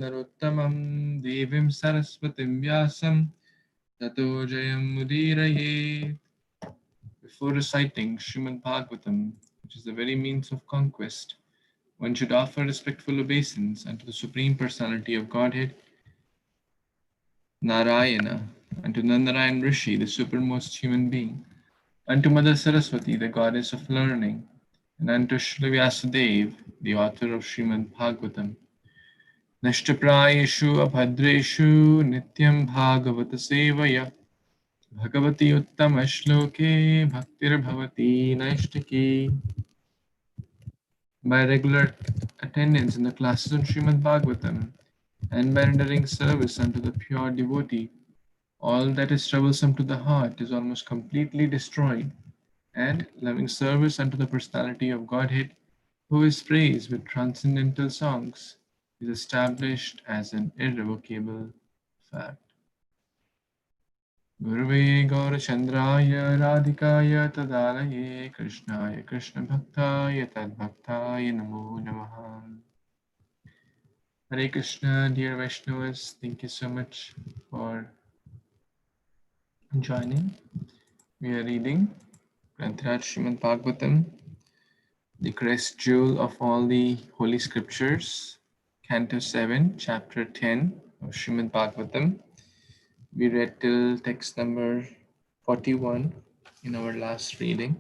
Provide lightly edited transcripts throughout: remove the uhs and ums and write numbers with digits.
Narottamam Devim Saraswatim Vyasam Tato Jayam Mudiraye. Before reciting Śrīmad-Bhāgavatam, which is the very means of conquest, one should offer respectful obeisance unto the Supreme Personality of Godhead, Narayana, unto Narayan Rishi, the supermost human being, unto Mother Saraswati, the goddess of learning, and unto Srila Vyasadeva, the author of Śrīmad-Bhāgavatam. Nashtaprayeshu abhadreshu nityam bhagavata sevaya bhagavati uttama shloke bhaktir bhavati naishtaki. By regular attendance in the classes on Śrīmad-Bhāgavatam and by rendering service unto the pure devotee, all that is troublesome to the heart is almost completely destroyed, and loving service unto the personality of Godhead, who is praised with transcendental songs, is established as an irrevocable fact. Gurve Gaurachandraya Radhikaya Tadalaye Krishnaya Krishna Bhaktaya Tadbhaktaya Namo Namaha. Hare Krishna, dear Vaishnavas, thank you so much for joining. We are reading Granthiraj Śrīmad-Bhāgavatam, the crest jewel of all the holy scriptures, Canto 7, Chapter 10 of Śrīmad-Bhāgavatam. We read till text number 41 in our last reading.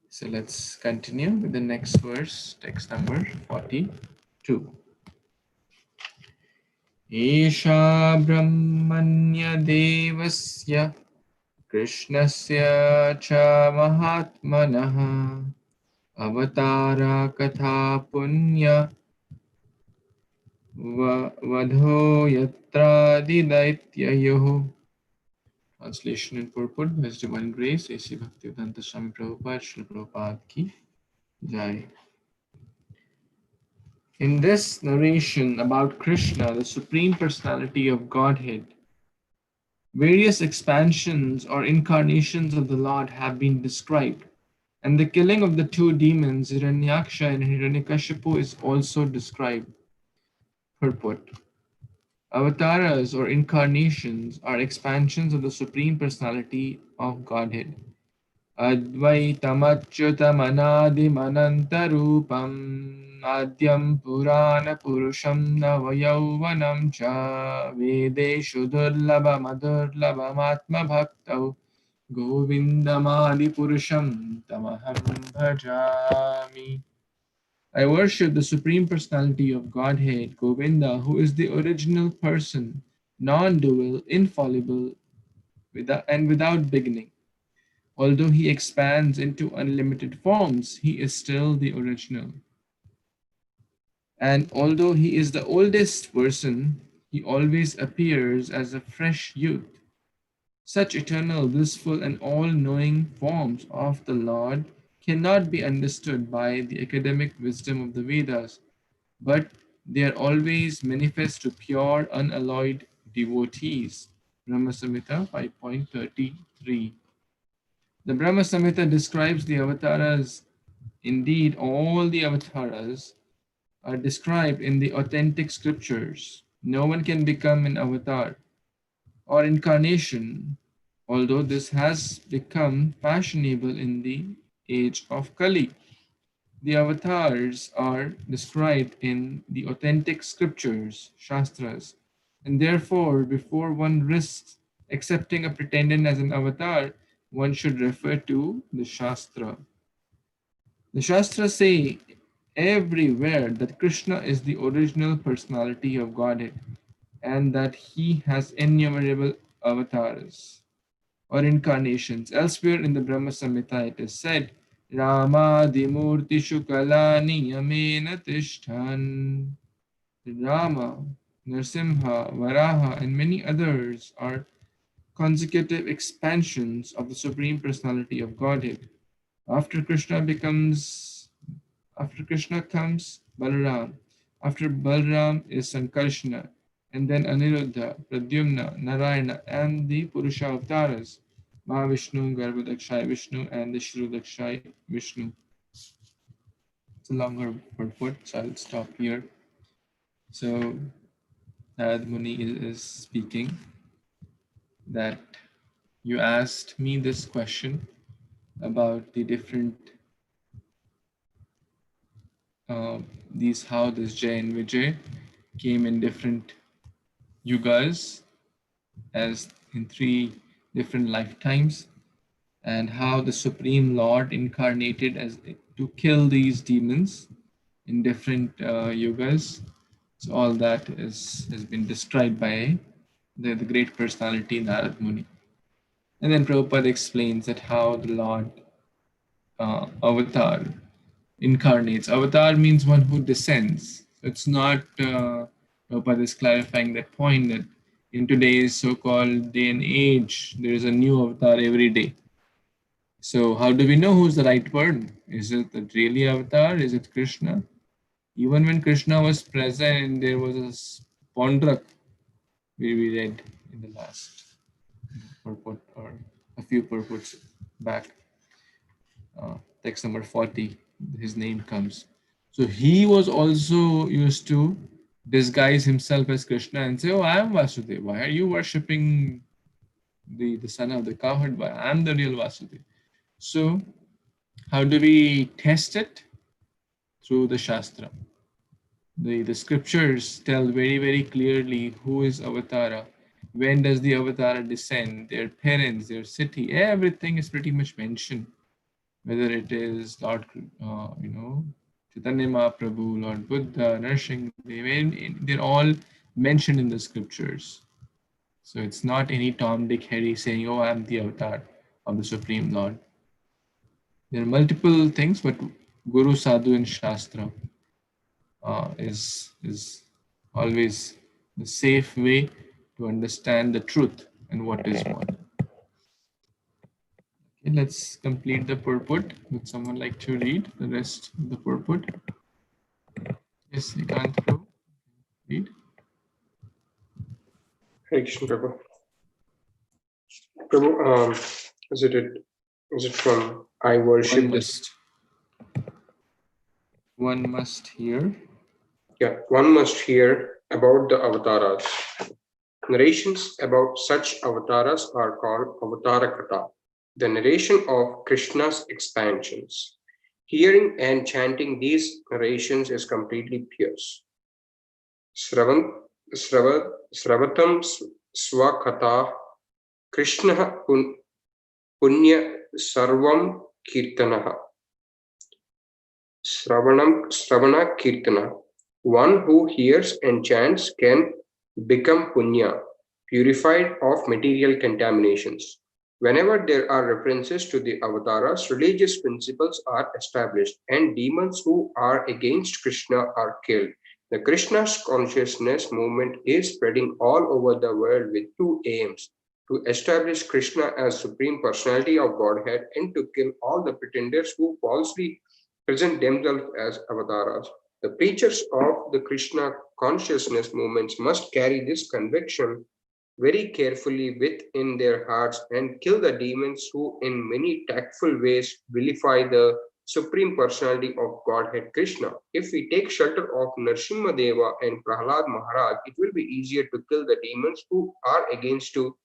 So let's continue with the next verse, text number 42. Esha Brahmanya Devasya Krishnasya cha Mahatmanaha Avatara Katha Punya Vadho Yatra Didaityayoh. Translation and purport by His Divine Grace, A.C. Bhaktivedanta Swami Prabhupada, Srila Prabhupada ki Jai. In this narration about Krishna, the Supreme Personality of Godhead, various expansions or incarnations of the Lord have been described, and the killing of the two demons, Hiranyaksha and Hiranyakashipu, is also described. Purport. Avatars or incarnations are expansions of the Supreme Personality of Godhead. Advaitamachyutamanadimanantarupam Adyam Purana Purusham Navayauvanam Cha Vedeshu Durlabhamadurlabham Atma Bhaktau Govindamadi Purusham Tamaham Bhajami. I worship the Supreme Personality of Godhead, Govinda, who is the original person, non-dual, infallible, and without beginning. Although he expands into unlimited forms, he is still the original. And although he is the oldest person, he always appears as a fresh youth. Such eternal, blissful, and all-knowing forms of the Lord cannot be understood by the academic wisdom of the Vedas, but they are always manifest to pure, unalloyed devotees. Brahma Samhita 5.33. The Brahma Samhita describes the avatars. Indeed, all the avatars are described in the authentic scriptures. No one can become an avatar or incarnation, although this has become fashionable in the age of Kali. The avatars are described in the authentic scriptures, Shastras, and therefore, before one risks accepting a pretendant as an avatar, one should refer to the Shastra. The Shastras say everywhere that Krishna is the original personality of Godhead and that he has innumerable avatars or incarnations. Elsewhere in the Brahma Samhita it is said, Rama Dimurti Shukalani Yamena Tishtan. Rama, Narsimha, Varaha, and many others are consecutive expansions of the Supreme Personality of Godhead. After Krishna comes Balaram. After Balaram is Sankarsana, and then Aniruddha, Pradyumna, Narayana, and the Purusha avatars, Mahavishnu, Garbhodakshaya Vishnu, and the Shirudakshaya Vishnu. It's a longer purport, so I'll stop here. So Narad Muni is speaking that you asked me this question about the different these how this Jay and Vijay came in different yugas as in 3 different lifetimes, and how the Supreme Lord incarnated as to kill these demons in different yugas. So all that has been described by the great personality Narad Muni. And then Prabhupada explains that how the Lord avatar incarnates. Avatar means one who descends. So it's not, Prabhupada is clarifying that point that in today's so-called day and age, there is a new avatar every day. So how do we know who's the right one? Is it the really avatar? Is it Kṛṣṇa? Even when Kṛṣṇa was present, there was a Pondrak we read in the last purport or a few purports back. Text number 40, his name comes. So he was also used to disguise himself as Kṛṣṇa and say, oh, I am Vasudeva. Why are you worshipping the son of the cowherd? Why I'm the real Vasudeva. So how do we test it? Through the Shastra. The scriptures tell very, very clearly who is Avatara. When does the Avatara descend? Their parents, their city, everything is pretty much mentioned. Whether it is Lord, Chaitanya Mahaprabhu, Lord Buddha, Nrsimhadev, they're all mentioned in the scriptures. So it's not any Tom, Dick, Harry saying, oh, I'm the avatar of the Supreme Lord. There are multiple things, but Guru, Sadhu, and Shastra is always the safe way to understand the truth and what is what. Okay, let's complete the purport. Would someone like to read the rest of the purport? Yes, you can't read. Hare Krishna, Prabhu. Prabhu, is it from I worship? One must hear. Yeah, one must hear about the avatars. Narrations about such avatars are called Avatara Katha, the narration of Krishna's expansions. Hearing and chanting these narrations is completely pious. Sravatam Swakatha Krishna Punya Sarvam Kirtanaha. Sravana Kirtana. One who hears and chants can become punya, purified of material contaminations. Whenever there are references to the avatars, religious principles are established and demons who are against Krishna are killed. The Krishna's consciousness movement is spreading all over the world with two aims: to establish Krishna as Supreme Personality of Godhead and to kill all the pretenders who falsely present themselves as avatars. The preachers of the Krishna consciousness movements must carry this conviction very carefully within their hearts and kill the demons who, in many tactful ways, vilify the Supreme Personality of Godhead Krishna. If we take shelter of Nrsimha-Deva and Prahlad Maharaj, it will be easier to kill the demons who are against to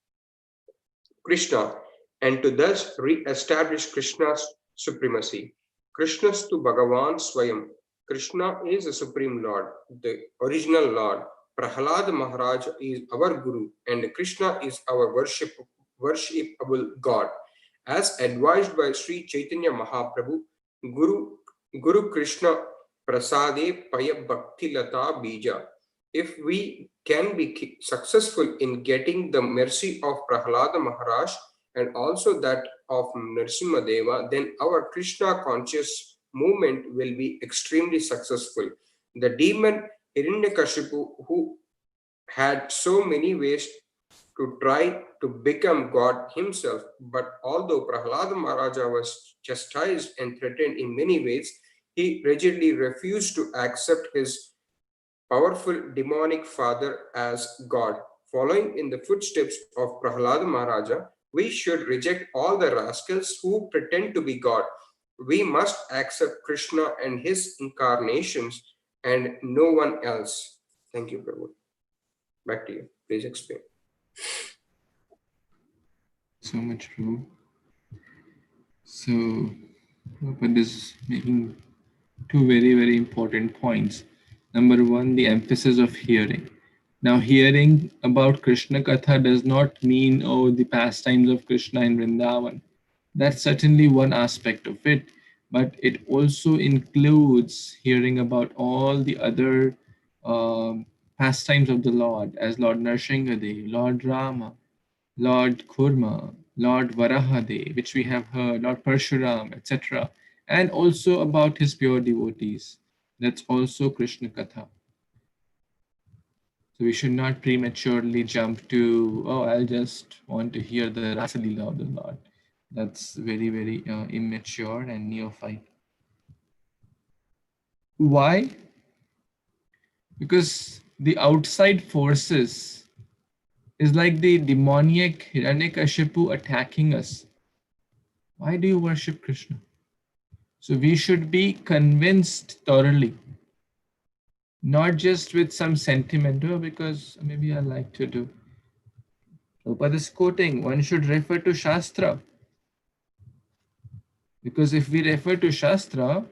Krishna and to thus re-establish Krishna's supremacy. Krishnastu Bhagavan Swayam. Krishna is the Supreme Lord, the original Lord. Prahlad Maharaj is our Guru, and Krishna is our worshipable God. As advised by Sri Chaitanya Mahaprabhu, Guru Krishna Prasade Paya Bhakti Lata Bija. If we can be successful in getting the mercy of Prahlada Maharaj and also that of Nrsimha-Deva, then our Krishna conscious movement will be extremely successful. The demon Hiranyakashipu, who had so many ways to try to become God himself, but although Prahlada Maharaja was chastised and threatened in many ways, he rigidly refused to accept his powerful demonic father as God. Following in the footsteps of Prahlada Maharaja, we should reject all the rascals who pretend to be God. We must accept Krishna and his incarnations and no one else. Thank you, Prabhu. Back to you. Please explain. So much, Prabhu. So, Prabhupada is making two very, very important points. Number one, the emphasis of hearing. Now, hearing about Krishna Katha does not mean, oh, the pastimes of Krishna in Vrindavan. That's certainly one aspect of it, but it also includes hearing about all the other pastimes of the Lord, as Lord Narsingadev, Lord Rama, Lord Kurma, Lord Varahade, which we have heard, Lord Parshuram, etc., and also about his pure devotees. That's also Krishna Katha. So we should not prematurely jump to, oh, I'll just want to hear the Rasa Leela of the Lord. That's very, very immature and neophyte. Why? Because the outside forces is like the demoniac Hiranyakashipu attacking us. Why do you worship Krishna? So we should be convinced thoroughly, not just with some sentiment, oh, because maybe I like to do. Prabhupada is quoting, one should refer to Shastra. Because if we refer to Shastra,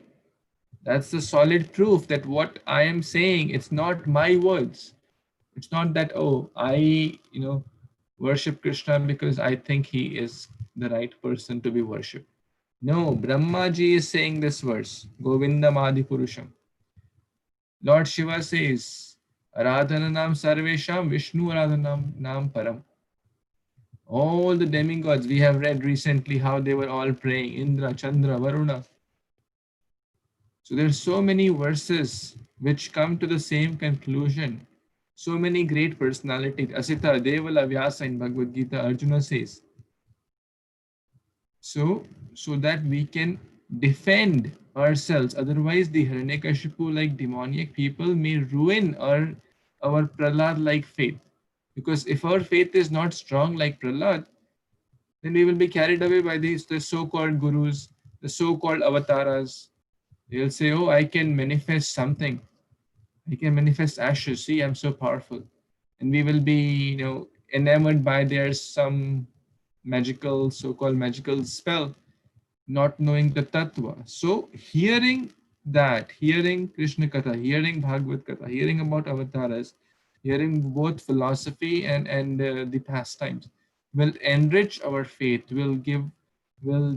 that's the solid proof that what I am saying, it's not my words. It's not that, oh, I, worship Krishna because I think he is the right person to be worshipped. No, Brahmaji is saying this verse, Govindam Adi Purusham. Lord Shiva says, Aradhananam Sarvesham Vishnu Aradhanam Nam Param. All the demigods we have read recently how they were all praying, Indra, Chandra, Varuna. So there are so many verses which come to the same conclusion. So many great personalities. Asita, Devala, Vyasa in Bhagavad Gita, Arjuna says. So that we can defend ourselves. Otherwise, the Hiranyakashipu like demoniac people may ruin our Prahlad like faith. Because if our faith is not strong like Prahlad, then we will be carried away by the so-called gurus, the so-called avatars. They'll say, oh, I can manifest something. I can manifest ashes. See, I'm so powerful. And we will be, enamored by their some magical, so-called magical spell, not knowing the tattva. So hearing that, hearing Krishna Katha, hearing Bhagavad Katha, hearing about avatars, hearing both philosophy and the pastimes will enrich our faith, will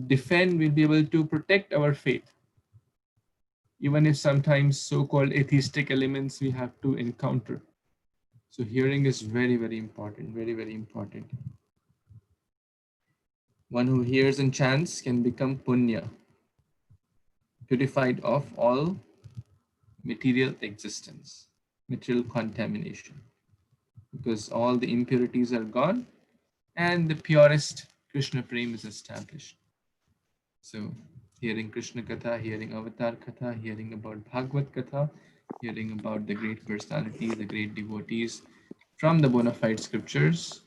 defend, will be able to protect our faith. Even if sometimes so-called atheistic elements we have to encounter. So hearing is very, very important, very, very important. One who hears and chants can become punya, purified of all material existence, material contamination, because all the impurities are gone and the purest Krishna Prem is established. So hearing Krishna Katha, hearing Avatar Katha, hearing about Bhagavad Katha, hearing about the great personalities, the great devotees from the bona fide scriptures,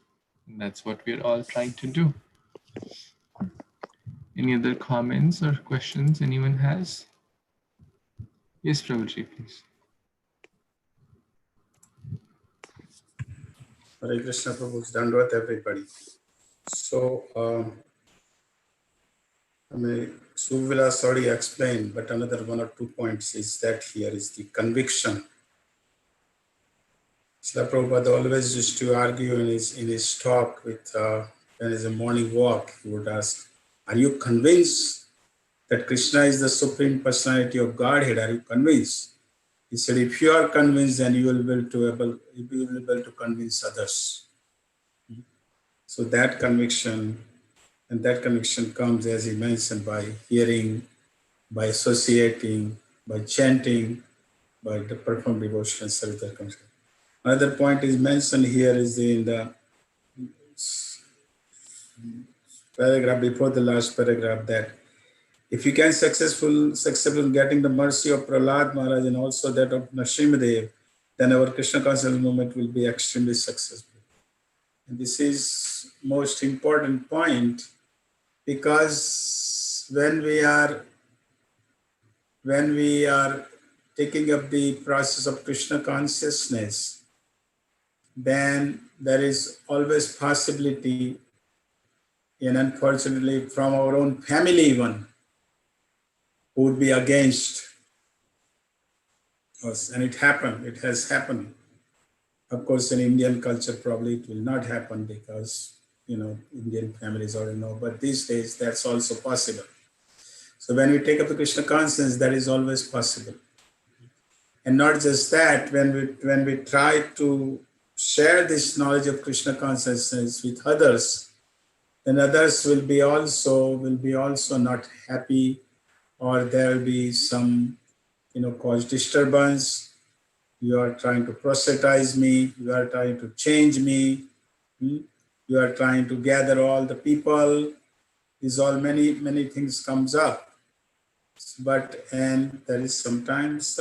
that's what we're all trying to do. Any other comments or questions anyone has? Yes, Prabhuji, please. Hare Krishna Prabhu, Dandvat everybody. So, Suvilas already explained, but another 1 or 2 points is that here is the conviction. Srila Prabhupada always used to argue in his talk with, when it's a morning walk, he would ask, are you convinced that Krishna is the Supreme Personality of Godhead? Are you convinced? He said, if you are convinced, then you will be able to convince others. So that conviction comes, as he mentioned, by hearing, by associating, by chanting, by the performed devotion and service. Another point is mentioned here is in the paragraph before the last paragraph that if you can successful in getting the mercy of Prahlad Maharaj and also that of Nrsimhadev, then our Krishna consciousness movement will be extremely successful. And this is most important point, because when we are taking up the process of Krishna consciousness, then there is always possibility, and unfortunately from our own family even, who would be against us. And it happened, it has happened. Of course, in Indian culture, probably it will not happen because, Indian families already know, but these days that's also possible. So when we take up the Krishna consciousness, that is always possible. And not just that, when we try to share this knowledge of Krishna consciousness with others, then others will be also not happy, or there will be some, cause disturbance. You are trying to proselytize me, you are trying to change me, you are trying to gather all the people. These all many things comes up. And there is sometimes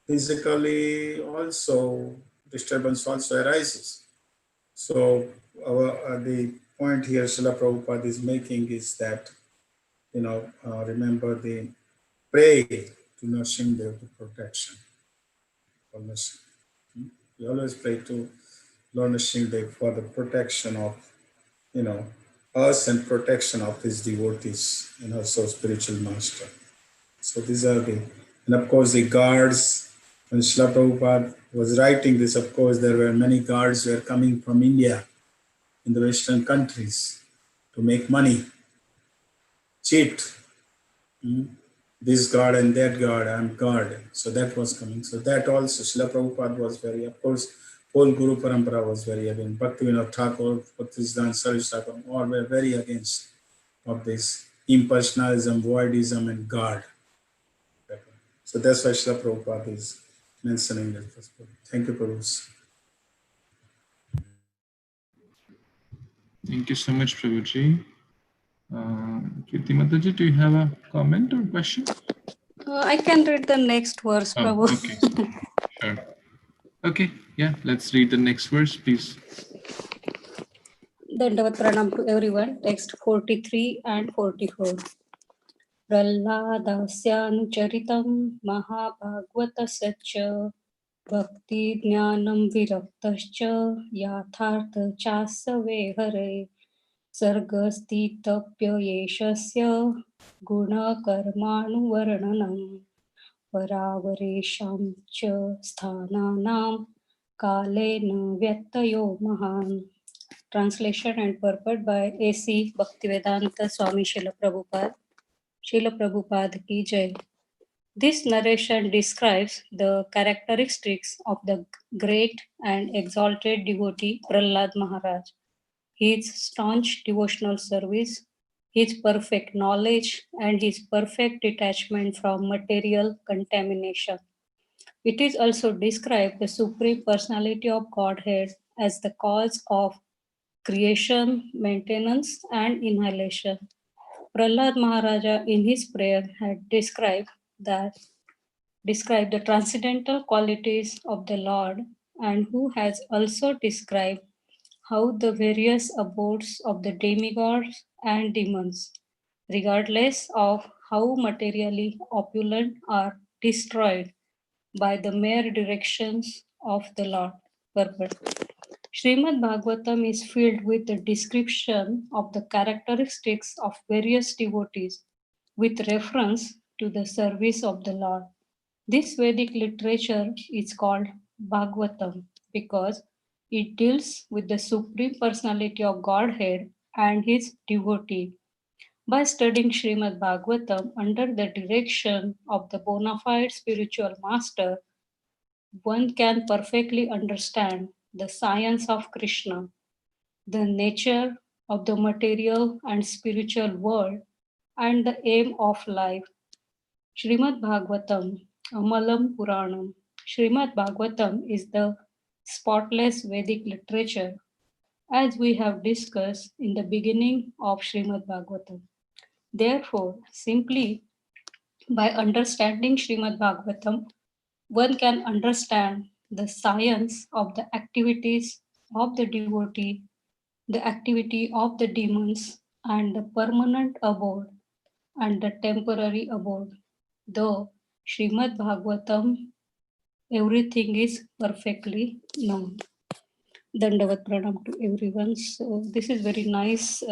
physically also disturbance also arises. So the point here Srila Prabhupada is making is that, remember the pray to Nrsimhadev for protection. We always pray to Lord Nrsimhadev for the protection of, us and protection of his devotees and also spiritual master. So these are and of course the guards, when Srila Prabhupada was writing this, of course there were many guards who were coming from India in the Western countries to make money, cheat. This guard and that guard, I'm guard. So that was coming. So that also, Srila Prabhupada was very, of course, whole Guru Parampara was very against. Bhaktivinoda Thakur, Bhaktisiddhanta Saraswati Thakur, all were very against of this impersonalism, voidism, and guard. So that's why Srila Prabhupada is mentioning that. Thank you, Prabhuji. Thank you so much, Prabhuji. Kirti Mataji, do you have a comment or question? I can read the next verse, Prabhu. Okay, sure. Okay, yeah, let's read the next verse, please. Dandavat pranam to everyone. Text 43 and 44. Prahladasyanucharitam Mahabhagvata च Bhakti Jnanam Viraktascha Yathartha Chasave Hare Sargastitapya Guna Karmanu Varnanam Paravaresham Cha Sthananam Kalena Vyatayo Mahan. Translation and purport by A.C. Bhaktivedanta Swami Srila Prabhupada. Srila Prabhupada ki jai. This narration describes the characteristics of the great and exalted devotee Prahlad Maharaj, his staunch devotional service, his perfect knowledge, and his perfect detachment from material contamination. It is also described the Supreme Personality of Godhead as the cause of creation, maintenance, and inhalation. Prahlad Maharaja in his prayer had described the transcendental qualities of the Lord, and who has also described how the various abodes of the demigods and demons, regardless of how materially opulent, are destroyed by the mere directions of the Lord. Purport. Śrīmad-Bhāgavatam is filled with the description of the characteristics of various devotees with reference to the service of the Lord. This Vedic literature is called Bhagvatam because it deals with the Supreme Personality of Godhead and his devotee. By studying Śrīmad-Bhāgavatam under the direction of the bona fide spiritual master, one can perfectly understand the science of Kṛṣṇa, the nature of the material and spiritual world, and the aim of life. Śrīmad-Bhāgavatam, Amalam Puranam. Śrīmad-Bhāgavatam is the spotless Vedic literature, as we have discussed in the beginning of Śrīmad-Bhāgavatam. Therefore, simply by understanding Śrīmad-Bhāgavatam, one can understand the science of the activities of the devotee, the activity of the demons, and the permanent abode and the temporary abode, though Śrīmad-Bhāgavatam, everything is perfectly known. Dandavat pranam to everyone. So this is very nice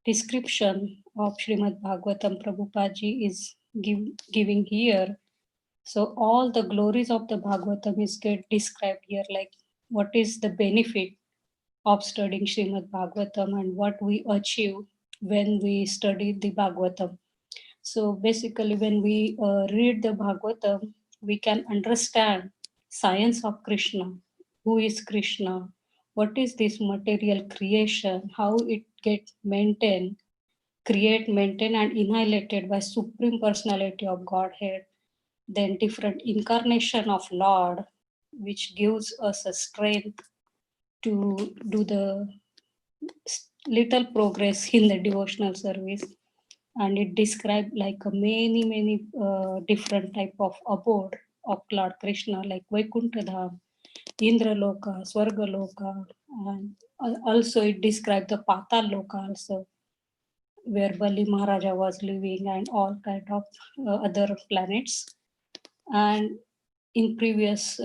description of Śrīmad-Bhāgavatam Prabhupada is giving here. So all the glories of the Bhagavatam is get described here, like what is the benefit of studying Śrīmad-Bhāgavatam and what we achieve when we study the Bhagavatam. So basically, when we read the Bhagavatam, we can understand science of Kṛṣṇa. Who is Kṛṣṇa? What is this material creation? How it gets maintained, maintained, and annihilated by Supreme Personality of Godhead. Then different incarnation of Lord, which gives us a strength to do the little progress in the devotional service. And it described like a many different type of abode of Lord Krishna, like Vaikuntha Dham, Indra Loka, Swarga Loka, and also it described the Patal Loka also, where Bali Maharaja was living, and all kind of other planets. And in previous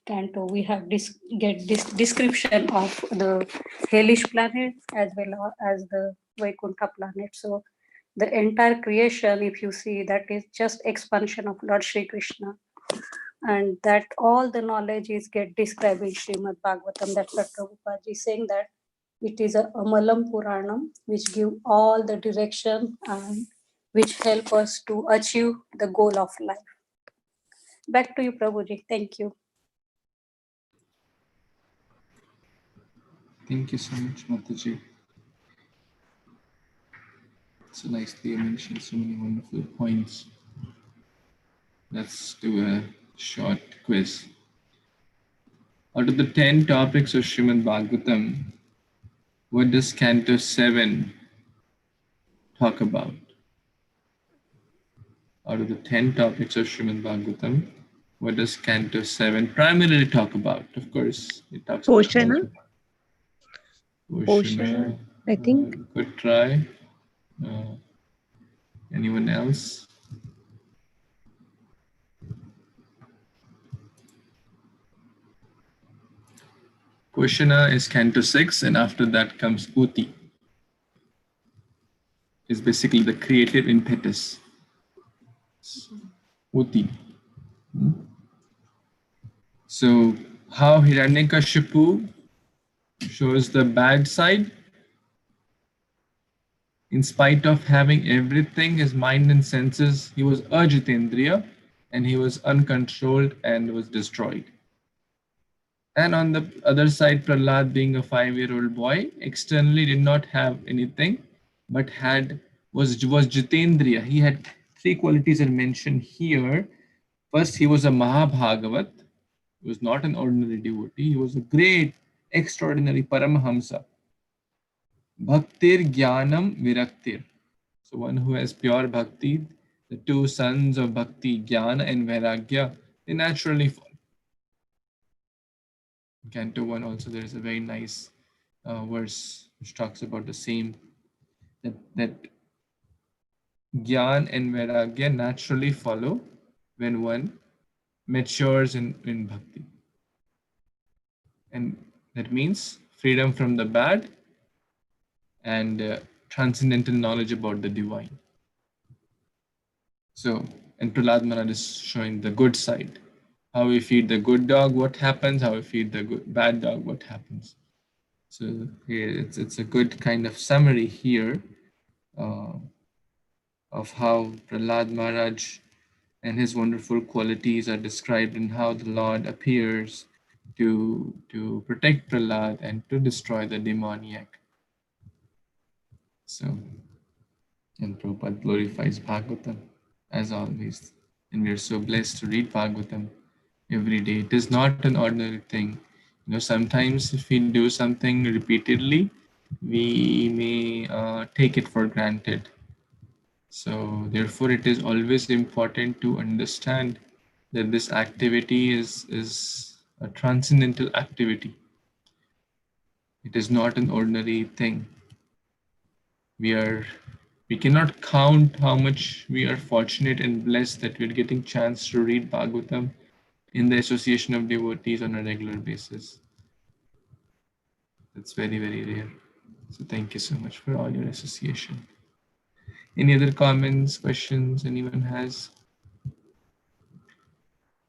canto, we have get this description of the hellish planet as well as the Vaikuntha planet. So the entire creation, if you see, that is just expansion of Lord Shri Krishna, and that all the knowledge is get described in Srimad Bhagvatam. That's what Prabhupada is saying, that it is a Amalam Puranam, which give all the direction and which help us to achieve the goal of life. Back to you, Prabhuji. Thank you. Thank you so much, Mataji. So nicely you mentioned so many wonderful points. Let's do a short quiz. Out of the 10 topics of Śrīmad-Bhāgavatam, what does Canto 7 talk about? Out of the 10 topics of Śrīmad-Bhāgavatam, what does Canto 7 primarily talk about? Of course, it talks Poshana. about Poshana. I think. Good try. Anyone else? Kṛṣṇa is Canto 6, and after that comes Uti. It's basically the creative impetus. Uti. So, how Hiranyakashipu shows the bad side. In spite of having everything, his mind and senses, he was ajitendriya, and he was uncontrolled and was destroyed. And on the other side, Prahlad, being a 5-year-old boy, externally did not have anything, but was Jitendriya. He had 3 qualities are mentioned here. First, he was a Mahabhagavat. He was not an ordinary devotee. He was a great, extraordinary Paramahamsa. Bhaktir Jnanam Viraktir. So one who has pure bhakti, the 2 sons of bhakti, Jnana and Vairagya, they naturally follow. In Canto 1 also there is a very nice verse which talks about the same, that Gyan and Vairagya naturally follow when one matures in bhakti. And that means freedom from the bad and transcendental knowledge about the divine. So, and Prahlad Maharaj is showing the good side. How we feed the good dog, what happens? How we feed the bad dog, what happens? So here it's a good kind of summary here of how Prahlad Maharaj and his wonderful qualities are described, and how the Lord appears to protect Prahlad and to destroy the demoniac. So, and Prabhupada glorifies Bhagavatam as always. And we are so blessed to read Bhagavatam every day. It is not an ordinary thing. You know, sometimes if we do something repeatedly, we may take it for granted. So therefore, it is always important to understand that this activity is a transcendental activity. It is not an ordinary thing. We are We cannot count how much we are fortunate and blessed that we're getting chance to read Bhagavatam in the association of devotees on a regular basis. That's very, very rare. So thank you so much for all your association. Any other comments, questions anyone has?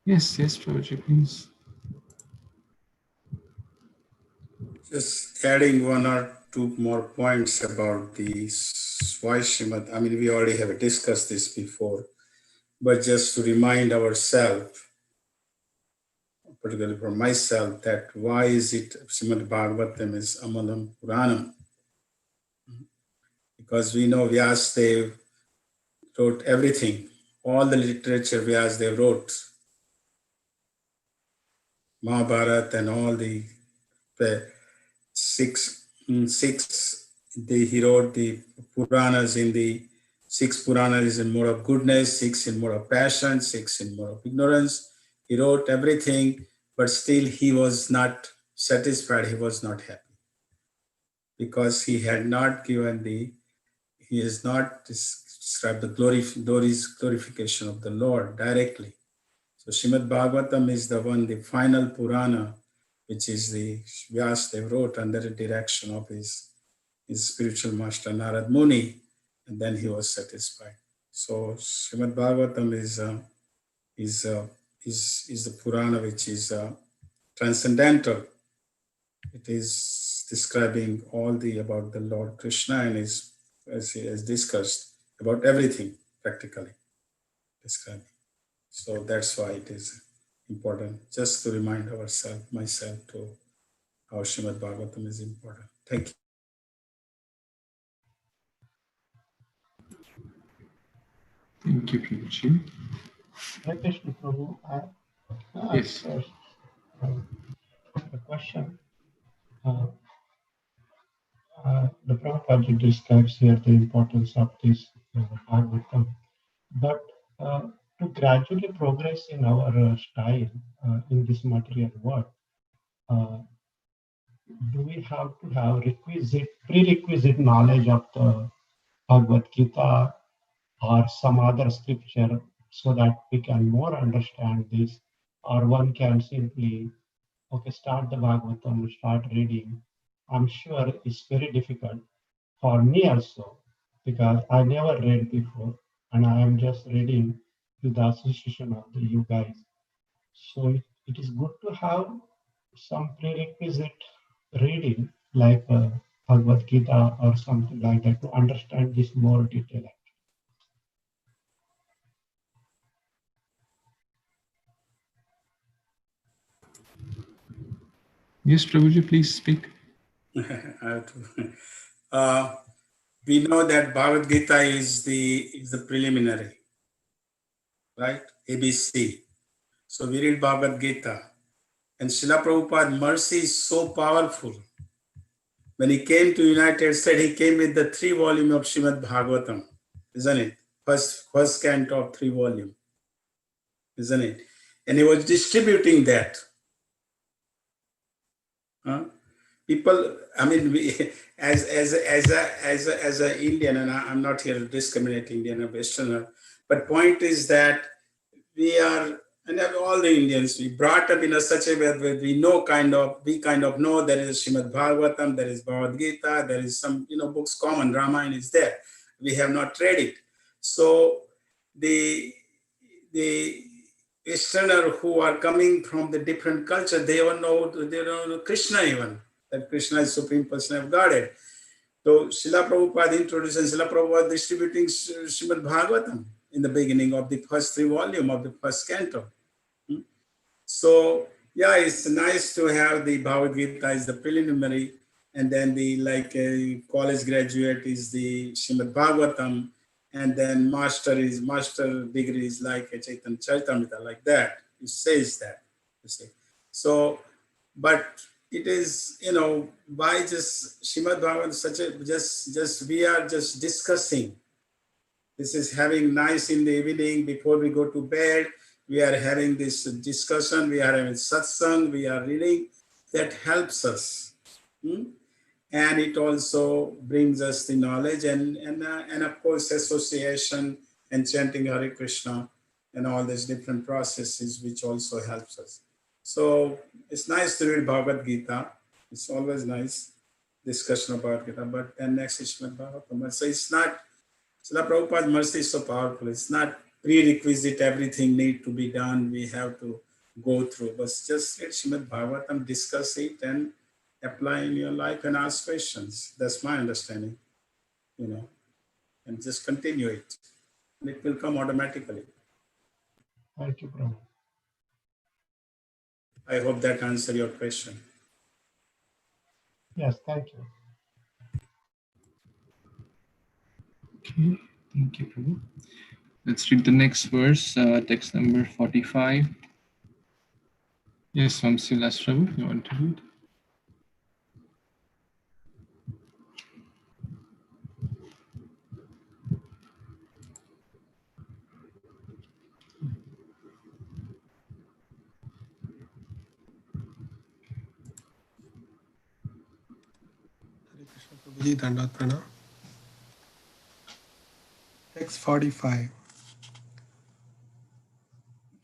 Yes, Prabhuji, please. Just adding one or two more points about the why Srimad. I mean, we already have discussed this before, but just to remind ourselves, particularly for myself, that why is it Śrīmad-Bhāgavatam is Amalam Puranam? Because we know Vyasadeva wrote everything, all the literature Vyasadeva wrote, Mahabharata and all the six, he wrote the Puranas in the six Puranas in mode of goodness, six in mode of passion, six in mode of ignorance. He wrote everything, but still he was not satisfied, he was not happy. Because he had not given he has not described the glorification of the Lord directly. So Śrīmad-Bhāgavatam is the one, the final Purana, which is the Vyasadeva wrote under the direction of his spiritual master Narad Muni, and then he was satisfied. So Śrīmad-Bhāgavatam is the Purana which is transcendental. It is describing all about the Lord Kṛṣṇa and as he has discussed, about everything practically describing. So that's why it is important, just to remind myself to how Śrīmad-Bhāgavatam is important. Thank you. Thank you, Prabhuji. Krishna Prabhu, Yes. first, a question. The Prabhupada describes here the importance of this Bhagavatam, but to gradually progress in our style in this material world, do we have to have prerequisite knowledge of the Bhagavad Gita or some other scripture so that we can more understand this, or one can simply start the Bhagavatam, start reading? I'm sure it's very difficult for me also, because I never read before and I am just reading with the association of you guys. So it is good to have some prerequisite reading like Bhagavad Gita or something like that to understand this more detail. Yes, Prabhuji, please speak. We know that Bhagavad Gita is the preliminary, right? ABC. So we read Bhagavad Gita. And Srila Prabhupada's mercy is so powerful. When he came to United States, he came with the 3 volume of Śrīmad-Bhāgavatam, isn't it? First canto of 3 volume, isn't it? And he was distributing that. People, I mean, as a Indian, and I'm not here to discriminate Indian or Westerner, but point is that we are, and all the Indians, we brought up in such a way that we kind of know there is Śrīmad-Bhāgavatam, there is Bhagavad Gita, there is some, books common, Ramayana is there. We have not read it. So the Westerner who are coming from the different culture, they don't know Kṛṣṇa even, that Kṛṣṇa is Supreme Personality of Godhead. So Srila Prabhupada introduced, and Srila Prabhupada distributing Śrīmad-Bhāgavatam in the beginning of the first 3 volume of the first canto. So yeah, it's nice to have the Bhagavad Gita as the preliminary, and then the college graduate is the Śrīmad-Bhāgavatam, and then master degree is like a Chaitanya Charitamrita, like that. It says that, you see. So, but it is, why just Śrīmad-Bhāgavatam such a, just we are just discussing. This is having nice in the evening before we go to bed. We are having this discussion, we are having satsang, we are reading. That helps us. and it also brings us the knowledge and of course association and chanting Hare Krishna and all these different processes which also helps us. So it's nice to read Bhagavad Gita. It's always nice discussion about Gita, but then next is Śrīmad-Bhāgavatam. So it's not, Srila Prabhupada's mercy is so powerful. It's not prerequisite, everything need to be done, we have to go through, but just read Śrīmad-Bhāgavatam, discuss it and apply in your life and ask questions. That's my understanding, and just continue it. And it will come automatically. Thank you, Prabhu. I hope that answers your question. Yes, thank you. Okay, thank you, Prabhu. Let's read the next verse, text number 45. Yes, Vamsilas Prabhu, you want to read? Prabhuji, Dandavat Pranam. Text 45.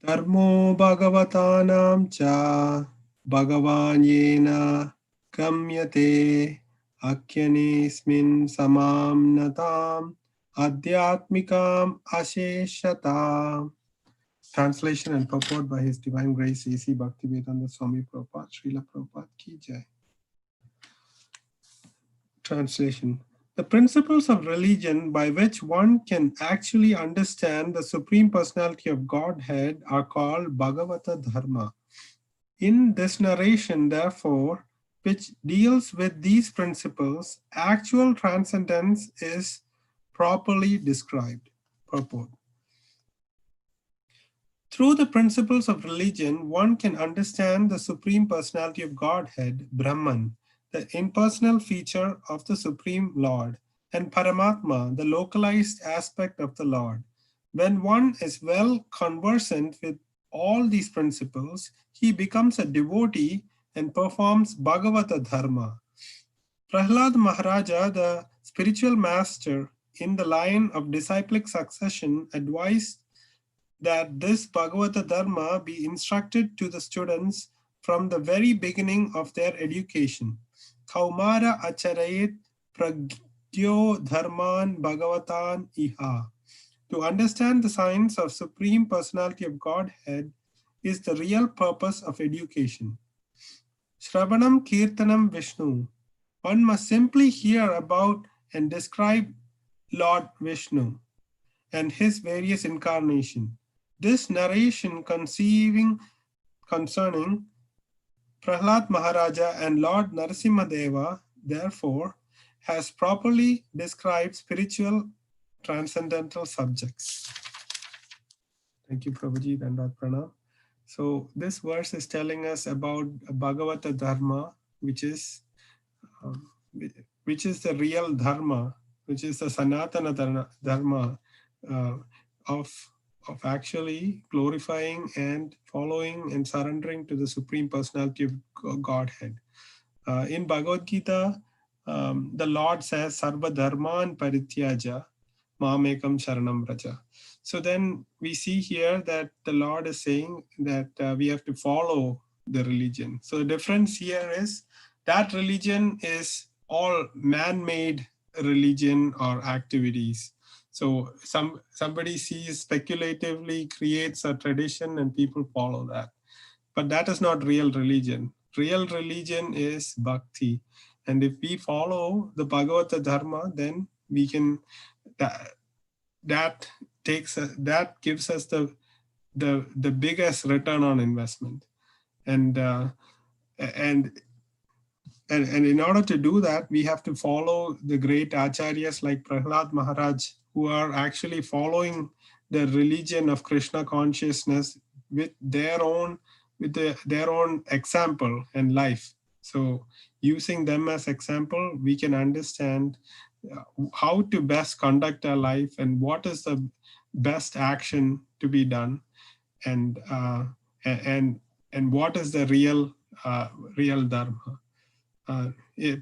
Dharmo Bhagavatanam cha Bhagavan yena kamyate akyanesmin samam natam adhyatmikam asheshatam. Translation and purport by His Divine Grace A.C. Bhaktivedanta Swami Prabhupada, Srila Prabhupada Ki Jai. Translation. The principles of religion by which one can actually understand the Supreme Personality of Godhead are called Bhagavata Dharma. In this narration, therefore, which deals with these principles, actual transcendence is properly described. Purport. Through the principles of religion, one can understand the Supreme Personality of Godhead, Brahman, the impersonal feature of the Supreme Lord, and Paramatma, the localized aspect of the Lord. When one is well conversant with all these principles, he becomes a devotee and performs Bhagavata Dharma. Prahlad Maharaja, the spiritual master in the line of disciplic succession, advised that this Bhagavata Dharma be instructed to the students from the very beginning of their education. Kaumara acharayet pragyo dharman bhagavatan iha. To understand the science of Supreme Personality of Godhead is the real purpose of education. Shravanam Kirtanam Vishnu. One must simply hear about and describe Lord Vishnu and his various incarnations. This narration concerning Prahlad Maharaja and Lord Narasimhadeva, therefore, has properly described spiritual transcendental subjects. Thank you, Prabhuji, Dandavat Pranam. So this verse is telling us about Bhagavata Dharma, which is the real Dharma, which is the Sanatana Dharma of actually glorifying and following and surrendering to the Supreme Personality of Godhead. In Bhagavad Gita, the Lord says, Sarva Dharman Parityaja Mamekam Sharanam Vraja. So then we see here that the Lord is saying that we have to follow the religion. So the difference here is that religion is all man-made religion or activities. So somebody sees speculatively creates a tradition and people follow that. But that is not real religion. Real religion is bhakti. And if we follow the Bhagavata Dharma, then we can, that gives us the biggest return on investment. And in order to do that, we have to follow the great acharyas like Prahlad Maharaj, who are actually following the religion of Krishna consciousness with their own example and life. So using them as example, we can understand how to best conduct our life and what is the best action to be done, and what is the real dharma.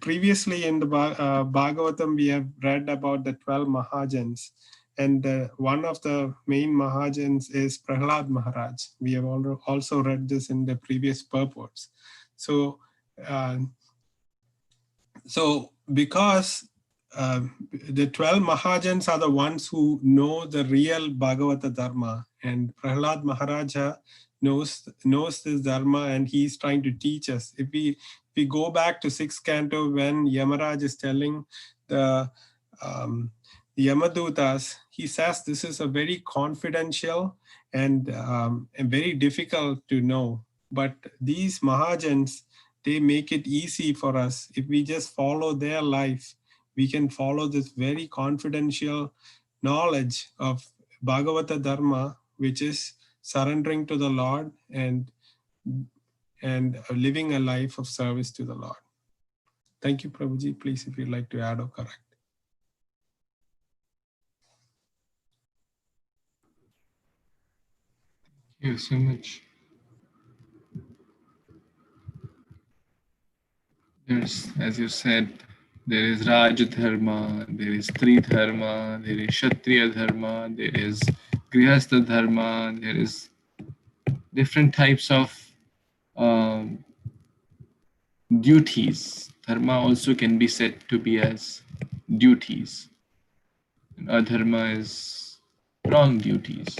previously in the Bhagavatam, we have read about the 12 Mahajans, and one of the main Mahajans is Prahlad Maharaj. We have also read this in the previous purports. So, because the 12 Mahajans are the ones who know the real Bhagavata Dharma, and Prahlad Maharaja knows this Dharma, and he's trying to teach us. If we go back to 6th canto, when Yamaraj is telling the Yamadutas, he says this is a very confidential and very difficult to know. But these Mahajans, they make it easy for us. If we just follow their life, we can follow this very confidential knowledge of Bhagavata Dharma, which is surrendering to the Lord and living a life of service to the Lord. Thank you, Prabhuji. Please, if you'd like to add or correct. Thank you so much. There's, as you said, there is Raj Dharma, there is Tri Dharma, there is Kshatriya Dharma, there is Grihastha Dharma, there is different types of duties. Dharma also can be said to be as duties. And adharma is wrong duties.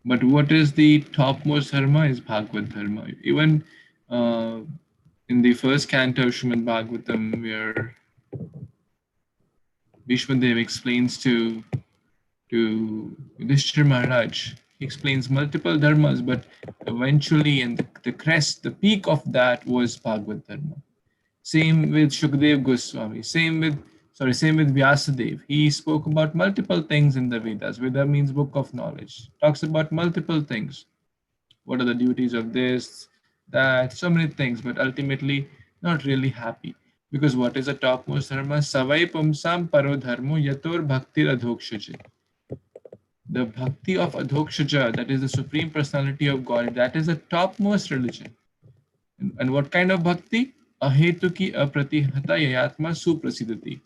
But what is the topmost dharma is Bhagavad Dharma. Even in the first canto of Śrīmad-Bhāgavatam, where Bhishmadev explains to Yudhishthira Maharaj, he explains multiple dharmas, but eventually, and the crest, the peak of that was Bhagavad Dharma. Same with Shukdev Goswami, same with Vyasadev. He spoke about multiple things in the Vedas. Veda means book of knowledge. Talks about multiple things. What are the duties of this, that, so many things, but ultimately not really happy. Because what is the topmost dharma? Savai pumsam paro dharmo yator bhaktir adhokshaja. The bhakti of adhokshaja, that is the Supreme Personality of God, that is the topmost religion. And what kind of bhakti? Ahetuki apratihata yayatma suprasidati.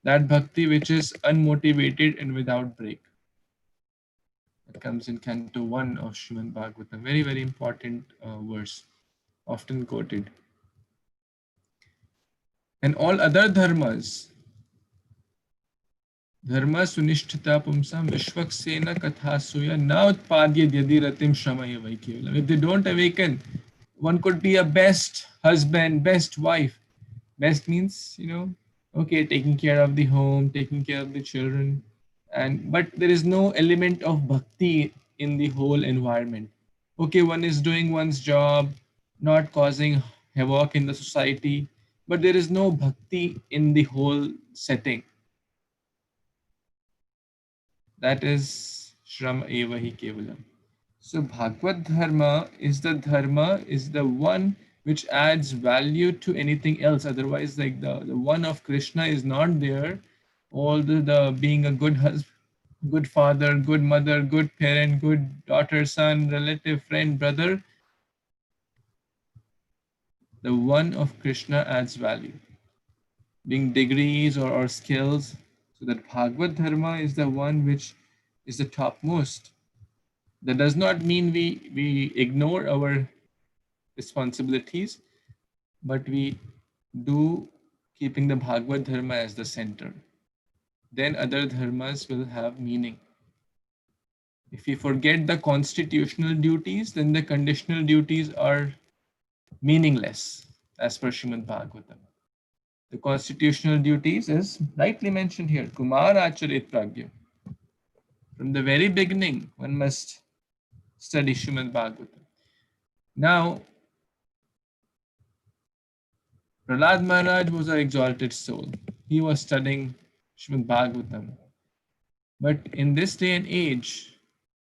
That bhakti which is unmotivated and without break. That comes in Canto 1 of Śrīmad-Bhāgavatam. Very, very important verse, often quoted. And all other dharmas, dharma sunishtita pumsam vishvaksena kathasuya na utpadya yadiratim shramaya vaikyevalam. If they don't awaken, one could be a best husband, best wife. Best means, okay, taking care of the home, taking care of the children, but there is no element of bhakti in the whole environment. Okay, one is doing one's job, not causing havoc in the society, but there is no bhakti in the whole setting. That is Shram Eva Hi Kevalam. So Bhagavad Dharma is the one which adds value to anything else. Otherwise, like the one of Kṛṣṇa is not there. All the being a good husband, good father, good mother, good parent, good daughter, son, relative, friend, brother. The one of Kṛṣṇa adds value. Being degrees or skills. So that Bhagavad Dharma is the one which is the topmost. That does not mean we ignore our responsibilities, but we do keeping the Bhagavad Dharma as the center. Then other dharmas will have meaning. If we forget the constitutional duties, then the conditional duties are meaningless, as per Śrīmad-Bhāgavatam. The constitutional duties is rightly mentioned here, Kumar Acharit Pragya. From the very beginning, one must study Śrīmad-Bhāgavatam. Now, Prahlad Maharaj was an exalted soul. He was studying Śrīmad-Bhāgavatam. But in this day and age,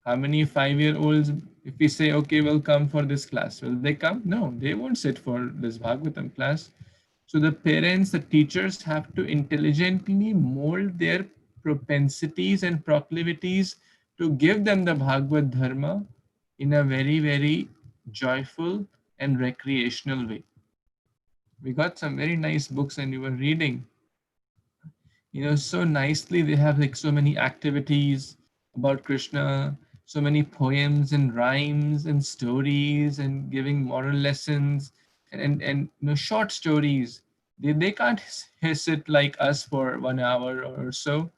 how many 5-year-olds, if we say, okay, we'll come for this class, will they come? No, they won't sit for this Bhagavatam class. So the parents, the teachers have to intelligently mold their propensities and proclivities to give them the Bhagavad Dharma in a very, very joyful and recreational way. We got some very nice books and we were reading, so nicely. They have like so many activities about Krishna, so many poems and rhymes and stories and giving moral lessons and short stories. They can't sit like us for 1 hour or so.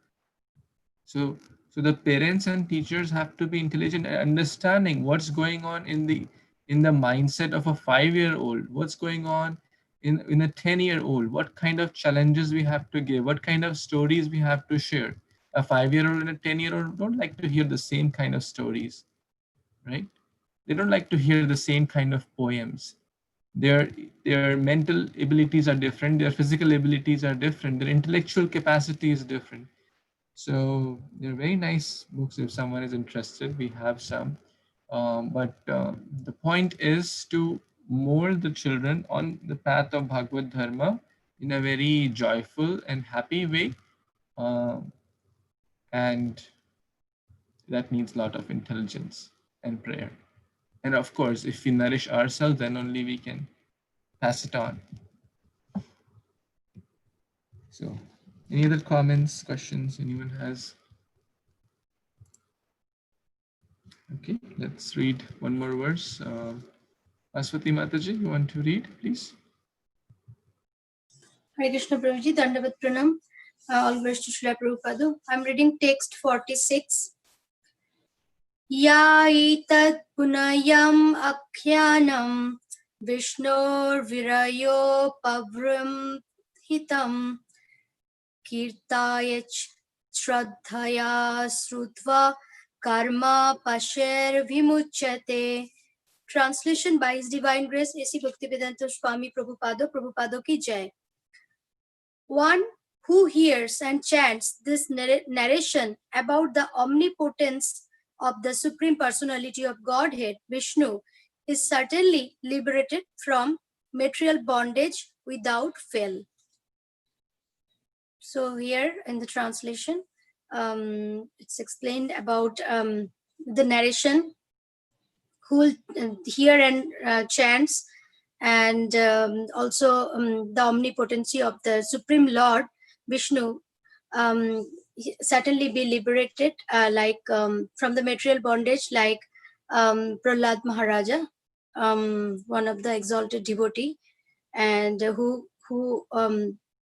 So, so the parents and teachers have to be intelligent and understanding what's going on in the mindset of a 5-year-old, what's going on in a 10-year-old, what kind of challenges we have to give, what kind of stories we have to share. A 5-year-old and a 10-year-old don't like to hear the same kind of stories, right? They don't like to hear the same kind of poems. Their their mental abilities are different, their physical abilities are different, their intellectual capacity is different. So they're very nice books. If someone is interested, we have some. But the point is to mold the children on the path of Bhagavad Dharma in a very joyful and happy way. And that needs a lot of intelligence and prayer. And of course, if we nourish ourselves, then only we can pass it on. So, any other comments, questions anyone has? Okay, let's read one more verse. Aswati Mataji, you want to read, please? Hare Krishna Prabhuji, Dandavat Pranam. All glories to Srila Prabhupada. I'm reading text 46. Ya etat punayam akhyanam Vishnor virayo pavrim hitam kirtayach shraddhaya srutva karma pasher vimuchyate. Translation by His Divine Grace A.C. Bhaktivedanta Swami Prabhupada ki jai. One who hears and chants this narration about the omnipotence of the Supreme Personality of Godhead, Vishnu, is certainly liberated from material bondage without fail. So here in the translation, it's explained about the narration who will hear and chants, and also the omnipotency of the Supreme Lord Vishnu certainly be liberated from the material bondage, like Prahlad Maharaja, one of the exalted devotee, and who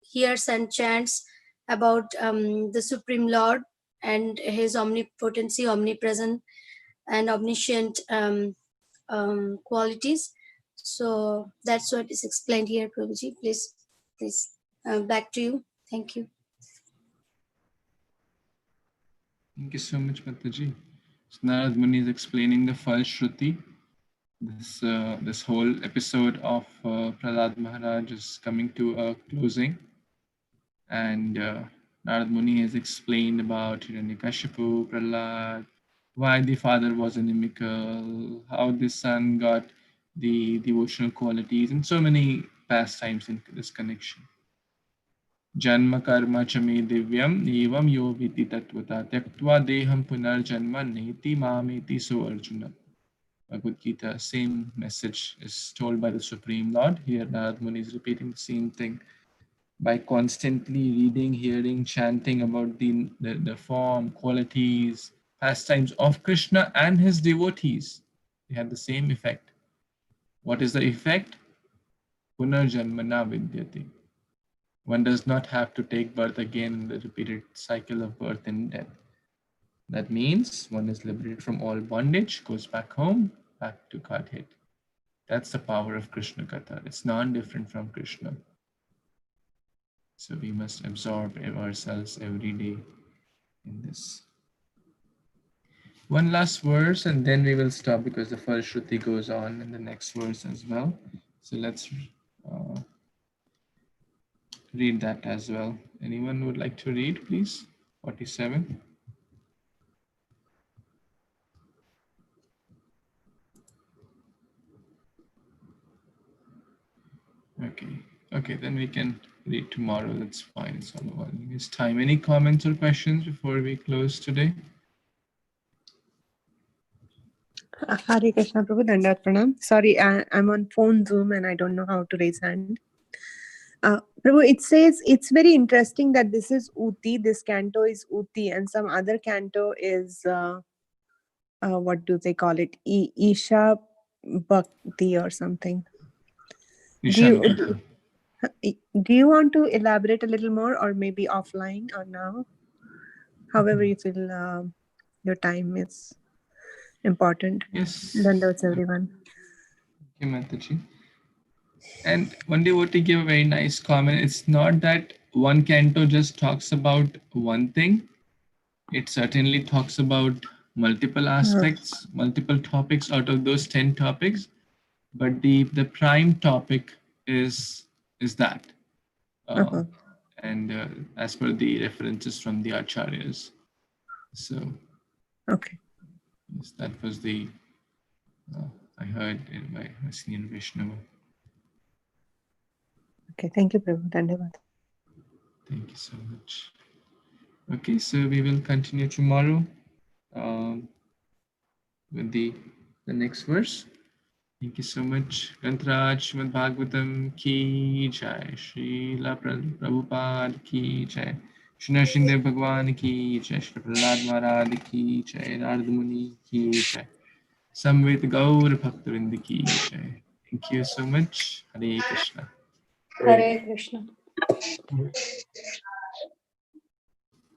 hears and chants about the Supreme Lord and his omnipotency, omnipresent and omniscient qualities. So that's what is explained here, Prabhuji. Please, back to you. Thank you. Thank you so much, Mataji. So Narad Muni is explaining the Fal Shruti. This whole episode of Prahlad Maharaj is coming to a closing. And Narad Muni has explained about Hiranyakashipu, Prahlad, why the father was inimical, how the son got the devotional qualities, and so many pastimes in this connection. Janma karma chame divyam evam yo viti tatvata tyaktva deham punar janma neti mameti so Arjuna. Bhagavad Gita, same message is told by the Supreme Lord. Here Narad Muni is repeating the same thing. By constantly reading, hearing, chanting about the form, qualities, pastimes of Krishna and his devotees, they have the same effect. What is the effect? Punarjanmana vidyate. One does not have to take birth again in the repeated cycle of birth and death. That means one is liberated from all bondage, goes back home, back to Godhead. That's the power of Krishna Katha. It's non-different from Krishna. So we must absorb ourselves every day in this. One last verse and then we will stop because the first Shruti goes on in the next verse as well. So let's read that as well. Anyone would like to read, please? 47. Okay, then we can read tomorrow. That's fine. It's all about this time. Any comments or questions before we close today? Hare Krishna Prabhu, Dandavat Pranam. Sorry, I'm on phone Zoom and I don't know how to raise hand. Prabhu, it says it's very interesting that this is Uti, this canto is Uti, and some other canto is, what do they call it? Isha Bhakti or something. Ishan. Do you want to elaborate a little more, or maybe offline or now? However you feel your time is important. Yes. Dandavats everyone. Okay, Mataji. And one devotee gave a very nice comment. It's not that one canto just talks about one thing. It certainly talks about multiple aspects, multiple topics out of those 10 topics. But the prime topic is that. And as per the references from the acharyas. So, okay. Yes, that was the, I heard in my senior Vaishnava. Okay, thank you, Prabhu. Dandavad. Thank you so much. Okay, so we will continue tomorrow with the next verse. Thank you so much. Grantaraj Śrīmad-Bhāgavatam ki jai. Srila Prabhupada ki jai. Shri Nrsimha Bhagwan ki jai. Shri Prahlad Maharaj ki jai. Narada Muni ki jai. Samvit Gaur Bhaktivinoda ki jai. Thank you so much. Hare Krishna. Hare Krishna.